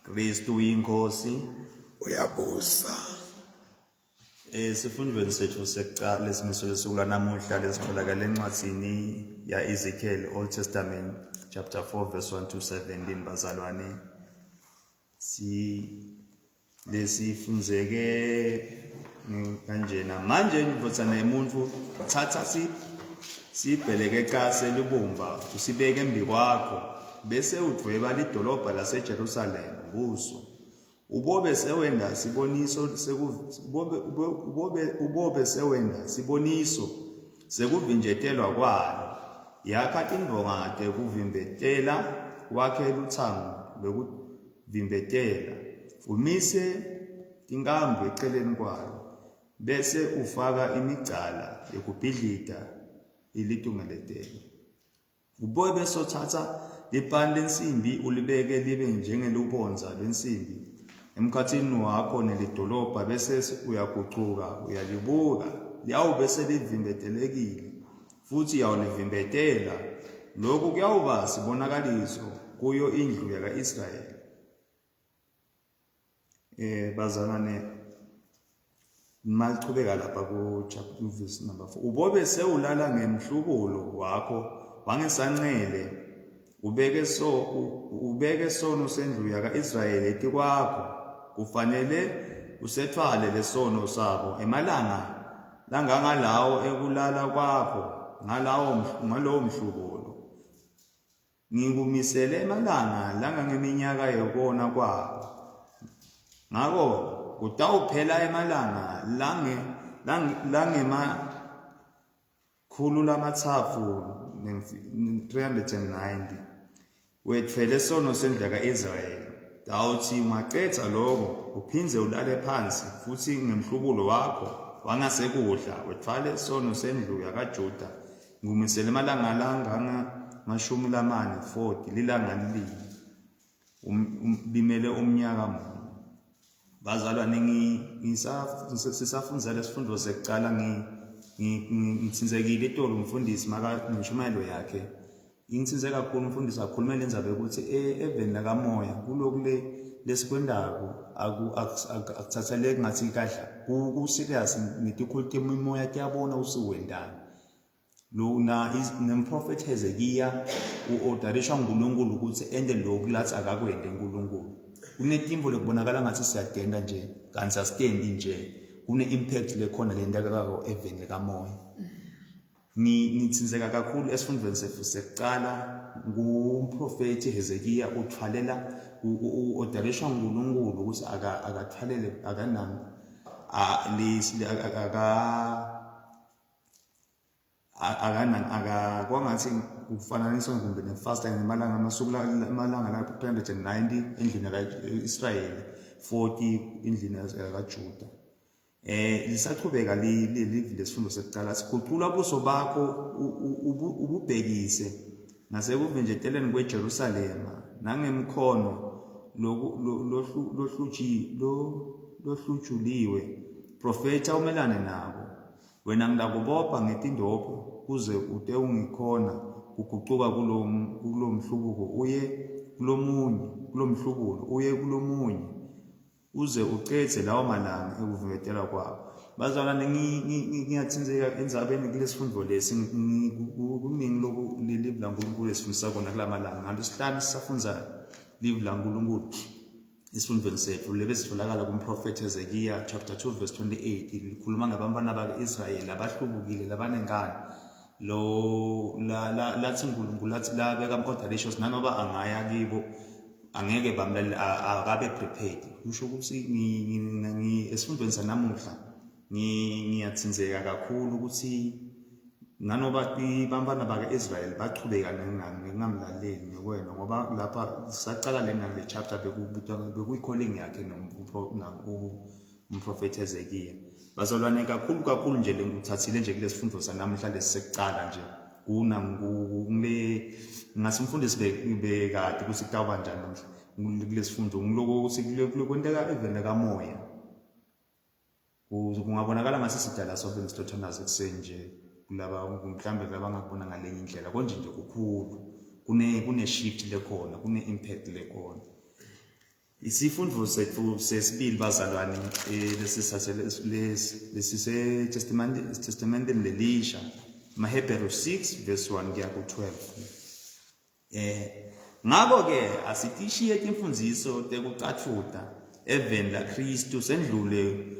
Kristu inkosi uyabusa. Esifundweni sethu sekuqala lesimiso lesukula namuhla lesitholakala encwadini ya Ezekiel Old Testament chapter 4 verse 1 to 17 bazalwane. Lesifunzeke kanjena manje ngivotsana umuntu thatha sibheleke eqase libumba usibeke embi kwakho bese udweba lidolobha laseJerusalem kuso ubobe sewenda siboniso sekuvinjetelwa kwalo yakha indongade kuvimbetela wakhe luthango lokuvimbetetela umise inkambo eceleni kwalo bese ufaka imigcala yokubhidlita ilitungeletele ubobe sothatha ipani lensimbi ulibeke libe njengelubonza lwensimbi emkhathini wakho nelidolobha bese uyagucuka uyalibuka liyawube selivimbetelekile futhi yawulivimbetela lokhu kuyawuba sibonakaliso kuyo indlu yaka-Israyeli. Bazalwane malichubeka lapha ku chapter verse number 4 ubobe sewulala ngemhlubulo wakho wangesanqele ubeke sono sendlu yaka-Israyeli etikwakho kufanele usethwale lesono sabo emalanga langangalawo ekulala kwakho ngalowo mhlubulo ngikumisele emalanga langangeminyaka yokona kwakho ngako kutawuphela emalanga langemakhulu lamathafu 390 wethwele sono sendlu yaka-Israyeli dawuthi ungaqeda lokho uphindze ulale phansi futhi ngemhlubulo wakho wangasekudla wethwale sono sendlu yakaJuda ngumisele emalanga langangashumi lamane 40 lilanga lilinye bimele umnyaka munye. Bazalwane ngisafunza lesifundo sekuqala ngitsinzekile itolo umfundisi ngishumayelo yakhe ingitsinze kakhulu umfundisi akhulume lendaba ukuthi even lakamoya kulokhu lesikwendako akuthatheleki ngathi kahla ku serious ngitikhulute imoya kuyabona usuwendana lona nemprofeti Hezekiya uorderishwa uNkulunkulu ukuthi ende lokhu lathi akakwende uNkulunkulu kunetimbo lekubonakala ngathi siyadenda nje kanti asitendi nje kune impact lekhona lendakako even lekamoya. Ngitsinzeka kakhulu esifundweni sethu sekuqala ngumprofeti Hezekiya uthwalela uorderishwa uNkulunkulu ukuthi akathwalele akanani kwangathi kufananiswa kumbe nefasta ngemalanga amalanga la 390 endlini yaka-Israyeli 40 endlini yakaJuda. Lisaqhubeka livile isifundo sekuqala sigucula ubuso bakho ububhekise nasekuvinjeteleni kweJerusalema nangemkhono lohlujuliwe profeta umelane nabo wena ngidakubopha ngetindopho kuze ude ungikhona kugucuka kulo mhlubuko uye kulomhlubulo uye kulomunye uze uqedze lawo malanga ekuvimbetela kwabo. Bazalwane ngiyathinzeka enzabeni kulesifundo lesi kuningi lokhu live laNkulunkulu esifundisa kona kulamalanga ngalesihlanu sisafunza live laNkulunkulu isifundweni sethu lebesitholakala kumprofeti Hezekiya chapter 2 verse 28 likhuluma ngabantwana baka-Israyeli abahlubukile labanenkani lathi uNkulunkulu lathi labeka orderishos nanoba angaya kibo angeke bamlalela akabe prepared. Kusho ukuthi esifundweni sanamuhla ngiyathinzeka kakhulu ukuthi nanoba abantwana baka-Israyeli bachubeka ngingamlaleli ngokwena ngoba lapha saqala le chapter bekuyicalling yakhe umprofeti Hezekiya. Bazalwane kakhulu nje ngithathile nje kulesifundo sanamuhla lesekuqala nje ngasimfundisi bekade ukuthi kutawuba njani kulesifundo ngiloko ukuthi kwenteka even kamoya kungabonakala ngase sidala sonke ngisithothanaze kuseni nje kulaba mhlambe laba ngakubona ngalenye indlela konje nje kukhulu kune shift lekhona kune impact lekhona. Isifundo sethu sesibili bazalwane lesise testamenteni lelisha maHebheru 6 verse 1 kuya ku12. Ngakho ke asitishiye imfundiso tekucatfuta eveni la Kristu sendlule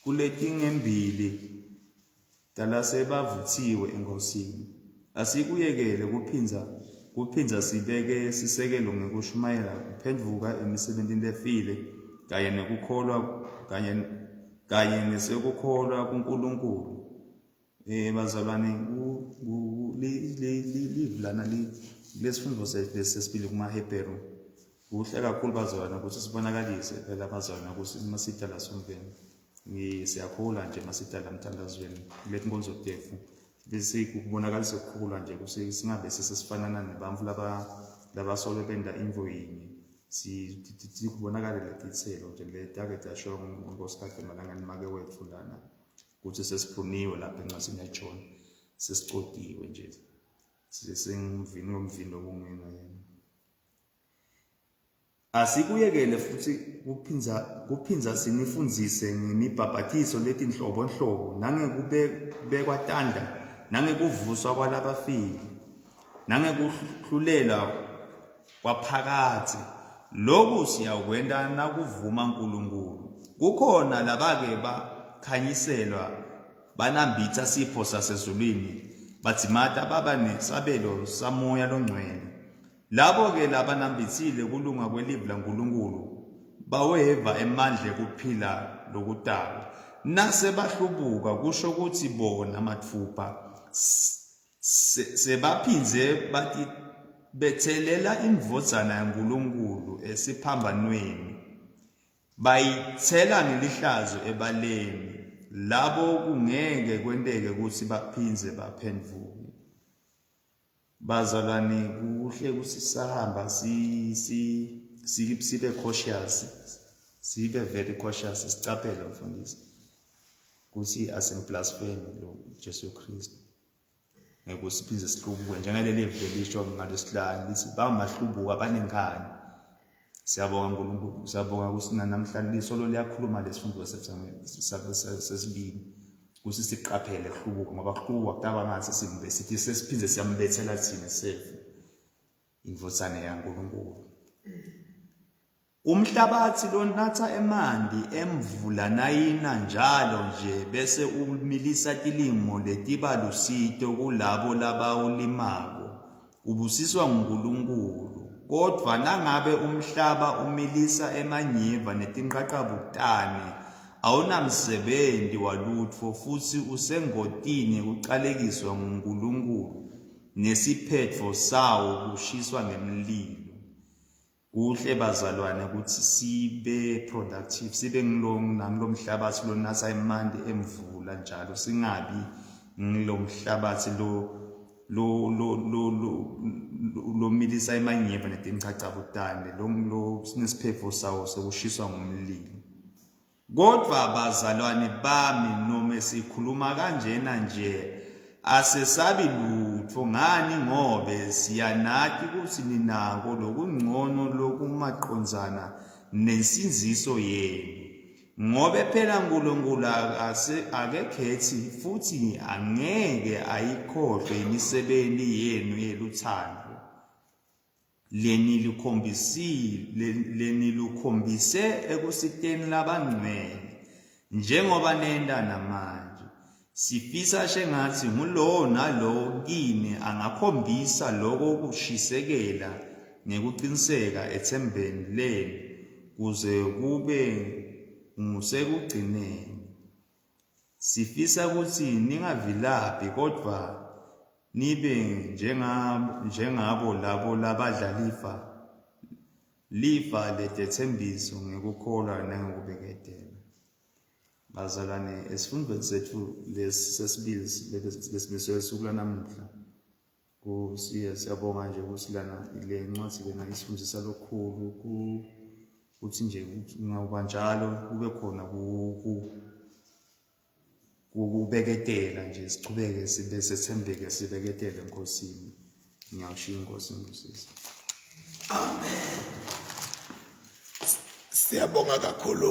kuletingembili talasebavuthiwe enkosini. Asikuyekele kuphinza sibeke sisekelo ngekushumayela kuphendvuka emisebentini lefile kanye nekukholwa kanye nesekukholwa kuNkulunkulu. Bazalwane lana lesifundo sesibili kumaHebheru kuhle kakhulu bazalwane ukuthi sibonakalise phela bazalwane ukuthi masitala somveni siyakhula nje masitala emthandazweni letinkonzo tefu bese kubonakalisa ukukhula nje ukuthi singabe sesifanana nebantfu labasolo benda imvo yinye sikubonakala letitselo nje letake tasho ngosikade malangani make wethu lana ukuthi sesiphuniwe lapha encwasini yaJohn sesicotiwe nje sesengivini ngomvindo kungena yena. Asikuyekele futhi kuphinza sinifundzise ngemibhabhatiso letinhlobonhlobo nangekubekwa tandla nangekuvuswa kwalabafile nangekuhlulela kwaphakatsi. Lokhu siyakwenta nakuvuma uNkulunkulu. Kukhona labake bakhanyiselwa banambitsa sipho sasezulwini badzimata baba nesabelo samoya longcwele. Labo ke labanambitsile kulunga kwelivu laNkulunkulu baweva emandle kuphila lokudala. Nase bahlubuka kusho ukuthi bona mathupha sebaphinze bathi bethelela indvodzana yaNkulunkulu esiphambanweni bayithela ngelihlazo ebaleni. Labo kungeke kwenteke ukuthi baphinze baphendvuke. Bazalwane kuhle kusisahamba sibe cautious, sibe very cautious, sicaphele mfundisi kuthi asimblaspheme lo Jesu Kristu. Ngekusiphinde sihlubuke njengaleli velisho ngalesihlanu lithi bamahlubuka abanenkani. Siyabonga uNkulunkulu, siyabonga ukuthi namhlanje lisolo liyakhuluma lesifundo sesibili kuthi siqaphele hlubuka ngoba hlubuka kutaba ngathi simbe sithi sesiphinde siyambethela thina sefu indvodzana yaNkulunkulu. Umhlabathi lonatha emanti emvula nayina njalo nje bese umilisa tilimo letiba lusito kulabo labawulimako ubusiswa nguNkulunkulu. Kodwa nangabe umhlaba umilisa emanyiva netinqaqabutane awunamsebenti walutho futhi usengotini kucalekiswa nguNkulunkulu nesiphetfo sawo kushiswa ngemlilo. Kuhle bazalwane ukuthi sibe productive, sibe ngilomhlabathi lonatha emanti emvula njalo, singabi ngilomhlabathi lomilisa emanyiva netinqaqabutane lo sinesiphetfo sawo sekushiswa ngumlilo. Kodwa bazalwane bami noma sikhuluma kanjena nje asesabi lutho. Ngani? Ngobe siyanati ukuthi ninako lokungcono lokumaqondzana nensinziso yenu. Ngobe phela uNkulunkulu akekhethi futhi angeke ayikhohlwe imisebenti yenu yeluthando lenilukhombise ekusiteni labangcwele njengoba nenda namanje. Sifisa shengathi ngulowo nalowo kini angakhombisa loko kushisekela ngekuqiniseka ethembeni lenu kuze kube ngusekugcineni. Sifisa ukuthi ningavilaphi kodwa nibe njengabo labo labadla lifa letethembiso ngekukholwa nangekubeketela. Bazalwane, esifundweni sethu lesesibili lesimiso sukula namuhla siyabonga nje ukuthi lana ile ncwadi lena isifundisa lokhulu uthi nje ngoba njalo kube khona ukubeketela nje, sichubeke sibe sethembeke, sibeketele enkosini. Ngiyashiya inkosi ngusisi. Siyabonga kakhulu.